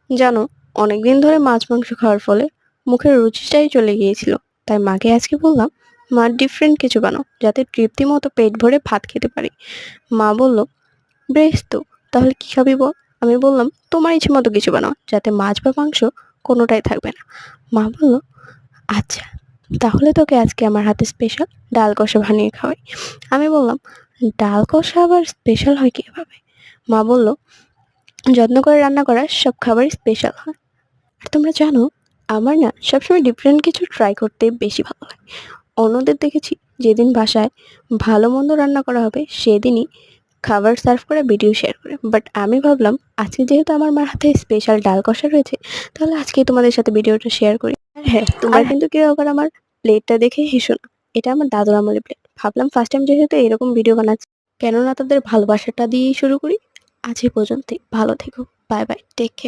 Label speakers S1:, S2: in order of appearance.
S1: জানো, অনেকদিন ধরে মাছ মাংস খাওয়ার ফলে মুখের রুচিটাই চলে গিয়েছিল। তাই মাকে আজকে বললাম, মা ডিফারেন্ট কিছু বানাও যাতে তৃপ্তি মতো পেট ভরে ভাত খেতে পারি। মা বলল, বেশ তো, তাহলে কি খাবি বল। আমি বললাম, তোমার ইচ্ছে মতো কিছু বানাও যাতে মাছ বা মাংস কোনোটাই থাকবে না। মা বলল, আচ্ছা, তাহলে তোকে আজকে আমার হাতে স্পেশাল ডাল কষা বানিয়ে খাওয়াই। আমি বললাম, ডাল কষা আবার স্পেশাল হয় কিভাবে? মা বলল, যত্ন করে রান্না করা সব খাবারই স্পেশাল হয়। আর তোমরা জানো, আমার না সবসময় ডিফারেন্ট কিছু ট্রাই করতে বেশি ভালো লাগে। অন্যদের দেখেছি যেদিন বাসায় ভালো মন্দ রান্না করা হবে সেদিনই খাবার সার্ভ করে ভিডিও শেয়ার করে, বাট আমি ভাবলাম আজকে যেহেতু আমার মার হাতে স্পেশাল ডাল কষা রয়েছে, তাহলে আজকেই তোমাদের সাথে ভিডিওটা শেয়ার করি। আর হ্যাঁ, তোমরা কিন্তু কেউ আবার আমার প্লেটটা দেখে হেসো না। এটা আমার দাদুর আমলের প্লেট। ভাবলাম ফার্স্ট টাইম যেহেতু এরকম ভিডিও বানাচ্ছি, কেননা তাদের ভালোবাসাটা দিয়েই শুরু করি। আজ এই পর্যন্তই, ভালো থেকো, বাই বাই, টেক কেয়ার।